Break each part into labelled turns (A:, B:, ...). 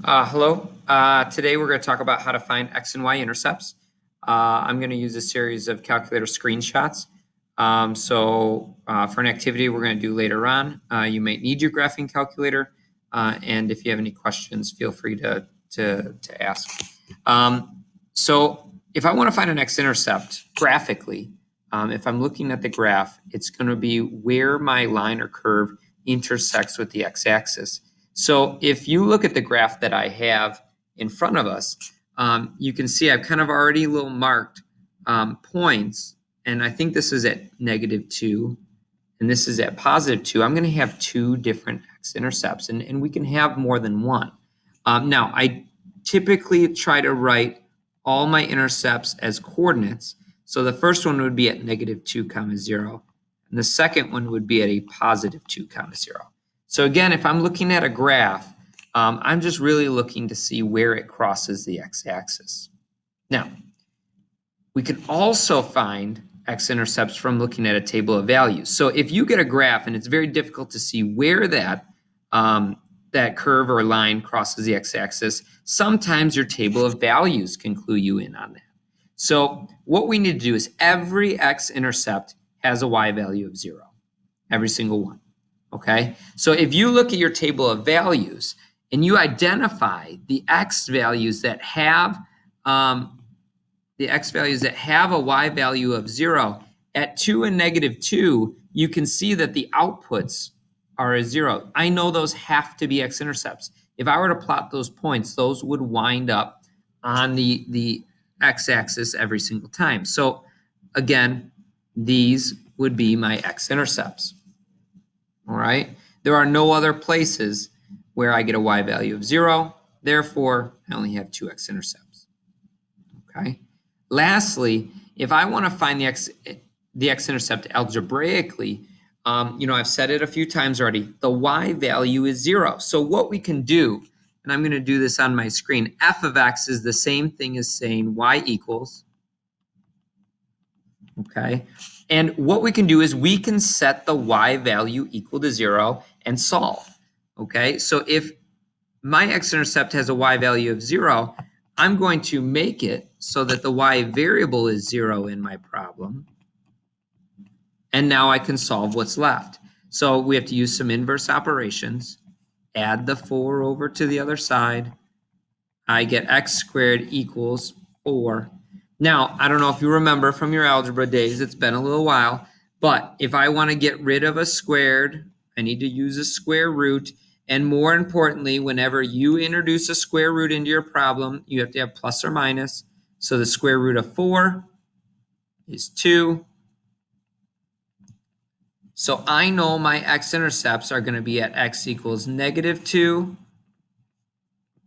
A: Hello. Today we're going to talk about how to find X and Y intercepts. I'm going to use a series of calculator screenshots. For an activity we're going to do later on, you might need your graphing calculator. And if you have any questions, feel free to ask. So if I want to find an X-intercept graphically, if I'm looking at the graph, it's going to be where my line or curve intersects with the X-axis. So if you look at the graph that I have in front of us, you can see I've kind of already little marked points, and I think this is at -2, and this is at +2. I'm going to have two different X-intercepts, and we can have more than one. Now, I typically try to write all my intercepts as coordinates. So the first one would be at -2, 0, and the second one would be at a +2, 0. So again, if I'm looking at a graph, I'm just really looking to see where it crosses the x-axis. Now, we can also find x-intercepts from looking at a table of values. So if you get a graph and it's very difficult to see where that curve or line crosses the x-axis, sometimes your table of values can clue you in on that. So what we need to do is every x-intercept has a y value of 0, every single one. Okay, so if you look at your table of values and you identify the x values that have a y value of 0, at 2 and -2, you can see that the outputs are a 0. I know those have to be x-intercepts. If I were to plot those points, those would wind up on the x-axis every single time. So again, these would be my x-intercepts. All right, there are no other places where I get a y value of 0. Therefore, I only have two x-intercepts. Okay. Lastly, if I want to find the x-intercept algebraically, I've said it a few times already, the y value is 0. So what we can do, and I'm going to do this on my screen, f of x is the same thing as saying y equals. Okay, and what we can do is we can set the y value equal to 0 and solve. Okay, so if my x-intercept has a y value of 0, I'm going to make it so that the y variable is 0 in my problem. And now I can solve what's left. So we have to use some inverse operations. Add the 4 over to the other side. I get x squared equals 4. Now, I don't know if you remember from your algebra days, it's been a little while, but if I want to get rid of a squared, I need to use a square root. And more importantly, whenever you introduce a square root into your problem, you have to have plus or minus. So the square root of 4 is 2. So I know my x-intercepts are going to be at x equals -2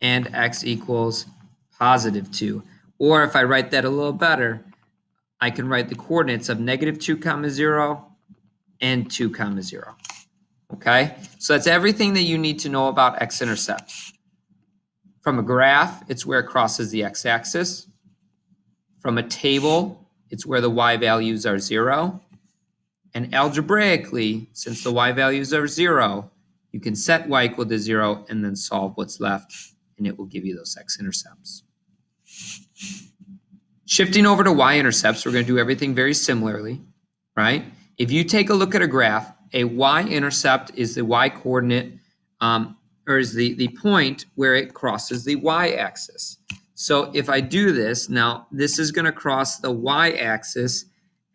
A: and x equals +2. Or if I write that a little better, I can write the coordinates of -2, 0 and 2, 0. Okay, so that's everything that you need to know about x-intercepts. From a graph, it's where it crosses the x-axis. From a table, it's where the y values are 0. And algebraically, since the y values are 0, you can set y equal to 0 and then solve what's left, and it will give you those x-intercepts. Shifting over to y-intercepts, we're going to do everything very similarly, right? If you take a look at a graph, a y-intercept is the y-coordinate, or is the point where it crosses the y-axis. So if I do this, now this is going to cross the y-axis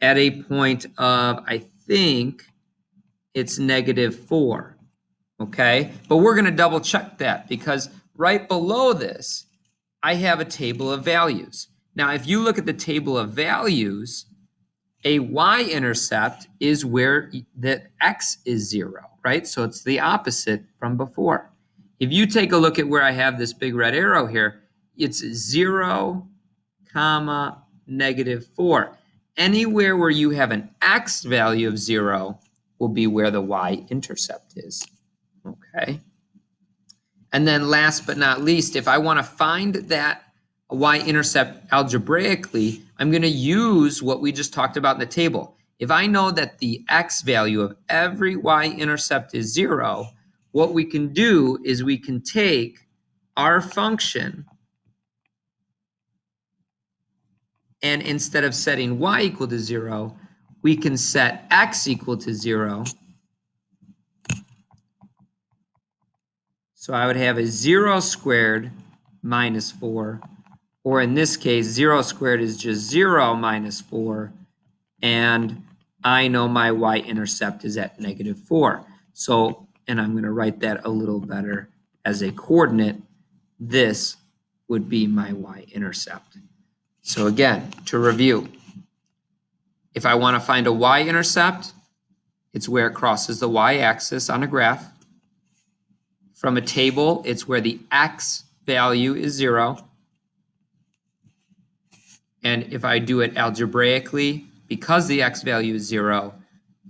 A: at a point of, I think it's -4, okay? But we're going to double check that because right below this, I have a table of values. Now, if you look at the table of values, a y-intercept is where the x is 0, right? So it's the opposite from before. If you take a look at where I have this big red arrow here, it's 0, -4. Anywhere where you have an x value of 0 will be where the y-intercept is, okay? And then last but not least, if I want to find that y-intercept algebraically, I'm going to use what we just talked about in the table. If I know that the x value of every y-intercept is 0, what we can do is we can take our function, and instead of setting y equal to 0, we can set x equal to 0. So I would have a 0 squared minus 4, or in this case, 0 squared is just 0 minus 4, and I know my y-intercept is at negative 4. So, and I'm going to write that a little better as a coordinate. This would be my y-intercept. So again, to review, if I want to find a y-intercept, it's where it crosses the y-axis on a graph. From a table, it's where the x value is 0. And if I do it algebraically, because the x value is 0,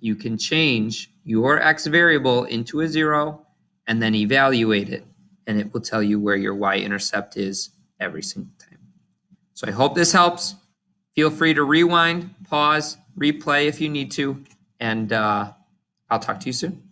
A: you can change your x variable into a 0 and then evaluate it, and it will tell you where your y-intercept is every single time. So I hope this helps. Feel free to rewind, pause, replay if you need to, and I'll talk to you soon.